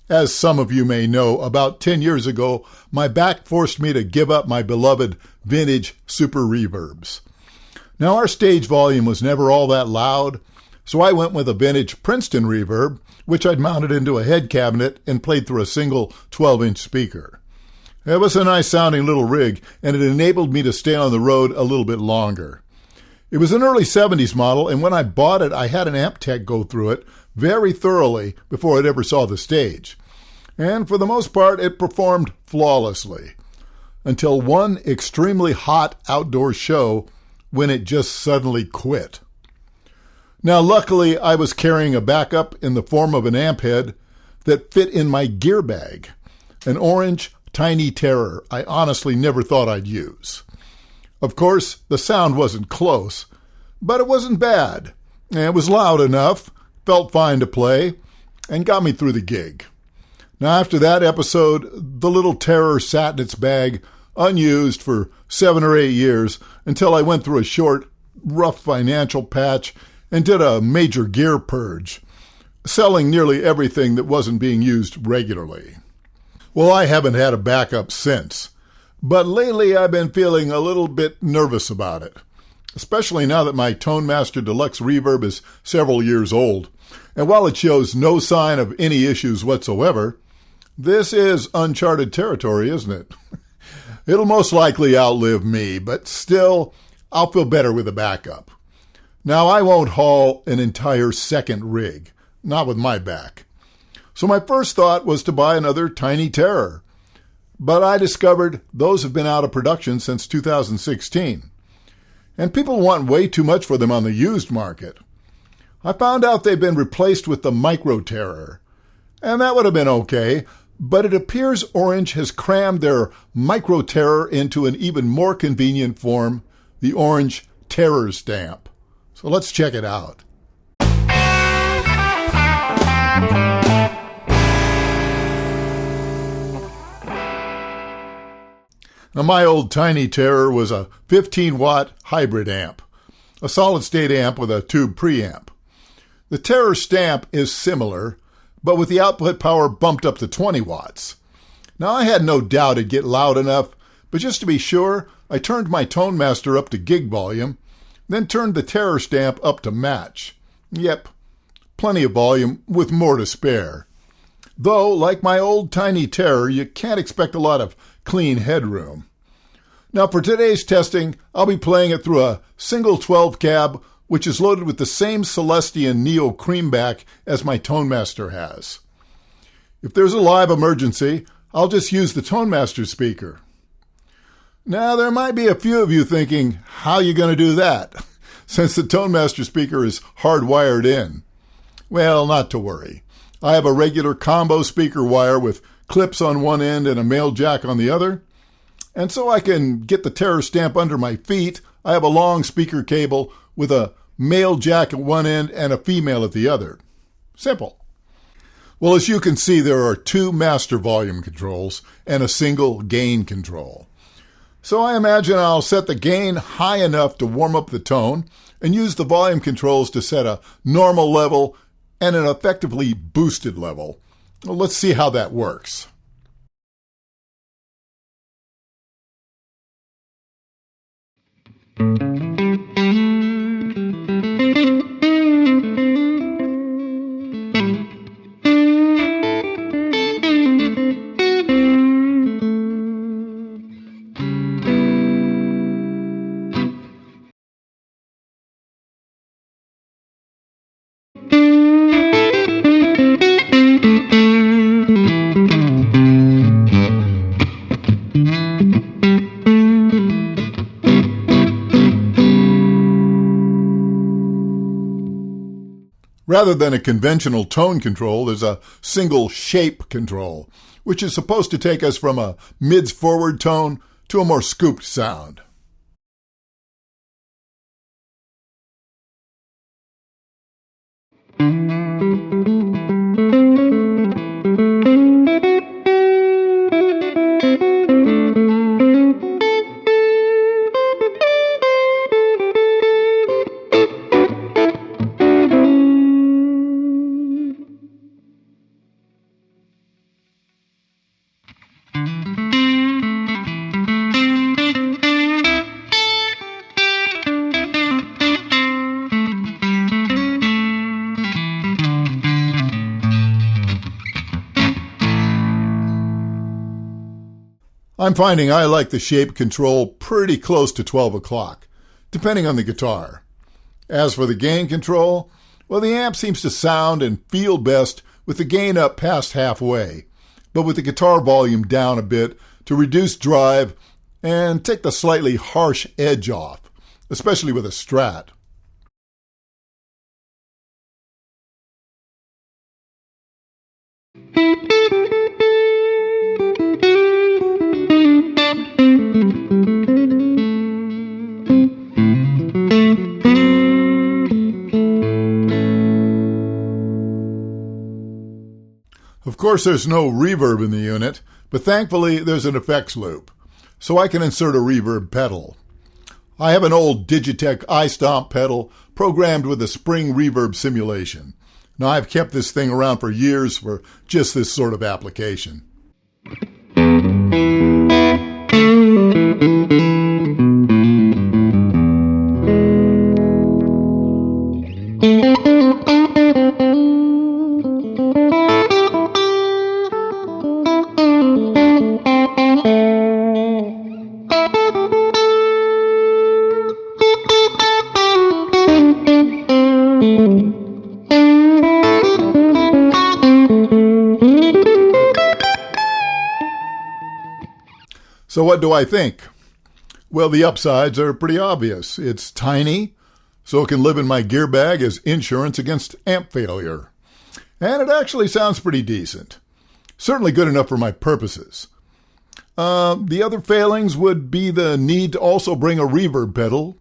As some of you may know, about 10 years ago, my back forced me to give up my beloved vintage super reverbs. Now, our stage volume was never all that loud, so I went with a vintage Princeton reverb, which I'd mounted into a head cabinet and played through a single 12-inch speaker. It was a nice-sounding little rig, and it enabled me to stay on the road a little bit longer. It was an early 70s model, and when I bought it, I had an amp tech go through it very thoroughly before it ever saw the stage. And for the most part, it performed flawlessly, until one extremely hot outdoor show when it just suddenly quit. Now, luckily, I was carrying a backup in the form of an amp head that fit in my gear bag, an orange Tiny Terror I honestly never thought I'd use. Of course, the sound wasn't close, but it wasn't bad. It was loud enough, felt fine to play, and got me through the gig. Now, after that episode, the little Terror sat in its bag, unused, for 7 or 8 years, until I went through a short, rough financial patch and did a major gear purge, selling nearly everything that wasn't being used regularly. Well, I haven't had a backup since, but lately I've been feeling a little bit nervous about it, especially now that my Tone Master Deluxe Reverb is several years old, and while it shows no sign of any issues whatsoever, this is uncharted territory, isn't it? It'll most likely outlive me, but still, I'll feel better with a backup. Now, I won't haul an entire second rig, not with my back. So my first thought was to buy another Tiny Terror, but I discovered those have been out of production since 2016, and people want way too much for them on the used market. I found out they've been replaced with the Micro Terror, and that would have been okay, but it appears Orange has crammed their Micro Terror into an even more convenient form, the Orange Terror Stamp. So let's check it out. Now, my old Tiny Terror was a 15-watt hybrid amp, a solid-state amp with a tube preamp. The Terror Stamp is similar, but with the output power bumped up to 20 watts. Now, I had no doubt it'd get loud enough, but just to be sure, I turned my Tone Master up to gig volume, then turned the Terror Stamp up to match. Yep, plenty of volume with more to spare. Though, like my old Tiny Terror, you can't expect a lot of clean headroom. Now, for today's testing, I'll be playing it through a single 12 cab, which is loaded with the same Celestion Neo Creamback as my Tone Master has. If there's a live emergency, I'll just use the Tone Master speaker. Now, there might be a few of you thinking, how are you going to do that, since the Tone Master speaker is hardwired in? Well, not to worry. I have a regular combo speaker wire with clips on one end and a male jack on the other, and so I can get the Terror Stamp under my feet. I have a long speaker cable with a male jack at one end and a female at the other. Simple. Well, as you can see, there are 2 master volume controls and a single gain control. So I imagine I'll set the gain high enough to warm up the tone and use the volume controls to set a normal level and an effectively boosted level. Well, let's see how that works. Rather than a conventional tone control, there's a single shape control, which is supposed to take us from a mids-forward tone to a more scooped sound. I'm finding I like the shape control pretty close to 12 o'clock, depending on the guitar. As for the gain control, well, the amp seems to sound and feel best with the gain up past halfway, but with the guitar volume down a bit to reduce drive and take the slightly harsh edge off, especially with a Strat. Of course, there's no reverb in the unit, but thankfully there's an effects loop, so I can insert a reverb pedal. I have an old Digitech iStomp pedal programmed with a spring reverb simulation. Now, I've kept this thing around for years for just this sort of application. So what do I think? Well, the upsides are pretty obvious. It's tiny, so it can live in my gear bag as insurance against amp failure. And it actually sounds pretty decent. Certainly good enough for my purposes. The other failings would be the need to also bring a reverb pedal,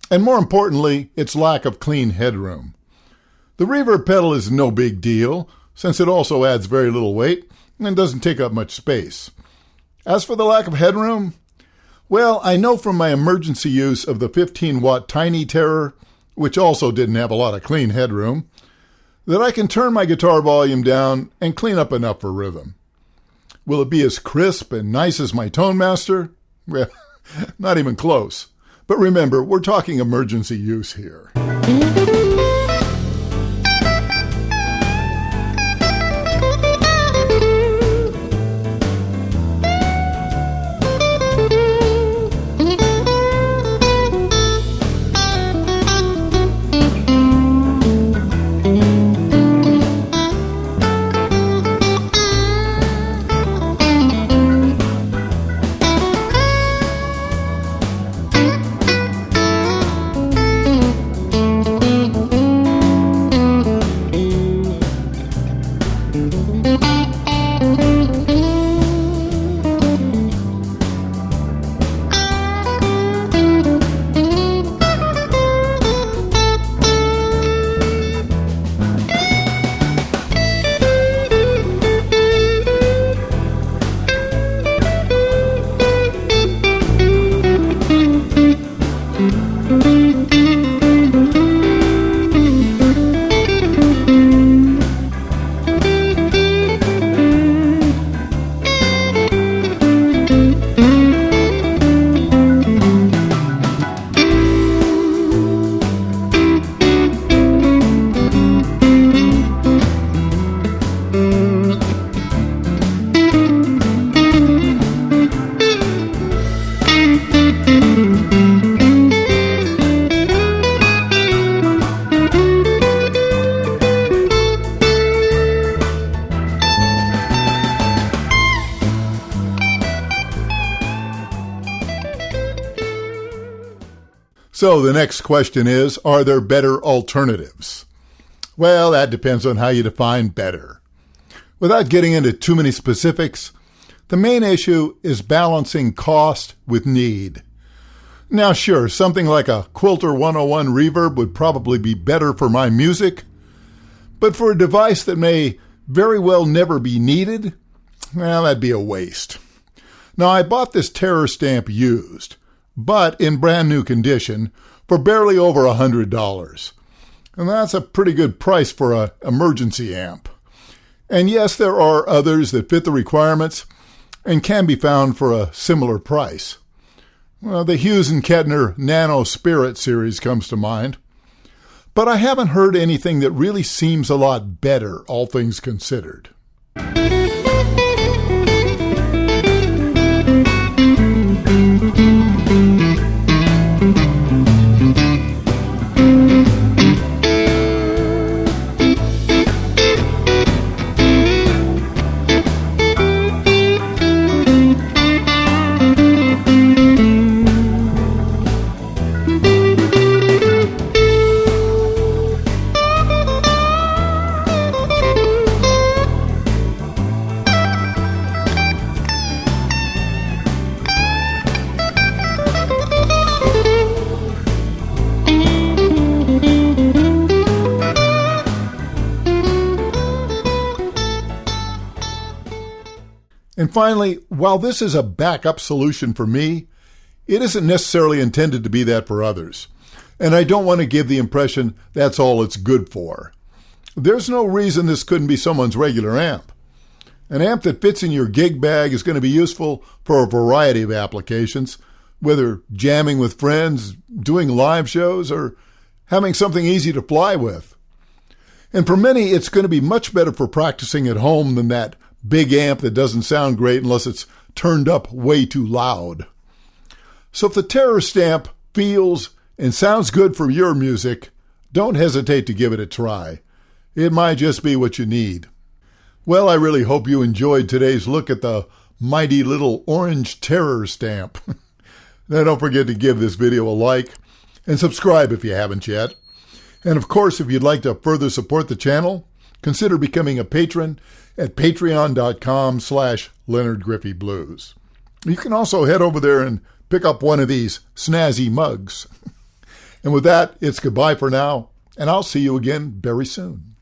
and more importantly, its lack of clean headroom. The reverb pedal is no big deal, since it also adds very little weight and doesn't take up much space. As for the lack of headroom, well, I know from my emergency use of the 15-watt Tiny Terror, which also didn't have a lot of clean headroom, that I can turn my guitar volume down and clean up enough for rhythm. Will it be as crisp and nice as my Tone Master? Well, not even close. But remember, we're talking emergency use here. So the next question is, are there better alternatives? Well, that depends on how you define better. Without getting into too many specifics, the main issue is balancing cost with need. Now, sure, something like a Quilter 101 reverb would probably be better for my music, but for a device that may very well never be needed, well, that'd be a waste. Now, I bought this Terror Stamp used, but in brand new condition, for barely over $100. And that's a pretty good price for an emergency amp. And yes, there are others that fit the requirements and can be found for a similar price. Well, the Hughes & Kettner Nano Spirit series comes to mind. But I haven't heard anything that really seems a lot better, all things considered. And finally, while this is a backup solution for me, it isn't necessarily intended to be that for others. And I don't want to give the impression that's all it's good for. There's no reason this couldn't be someone's regular amp. An amp that fits in your gig bag is going to be useful for a variety of applications, whether jamming with friends, doing live shows, or having something easy to fly with. And for many, it's going to be much better for practicing at home than that big amp that doesn't sound great unless it's turned up way too loud. So if the Terror Stamp feels and sounds good for your music, don't hesitate to give it a try. It might just be what you need. Well, I really hope you enjoyed today's look at the mighty little orange Terror Stamp. Now don't forget to give this video a like and subscribe if you haven't yet. And of course, if you'd like to further support the channel, consider becoming a patron at patreon.com/LeonardGriffeyBlues. You can also head over there and pick up one of these snazzy mugs. And with that, it's goodbye for now, and I'll see you again very soon.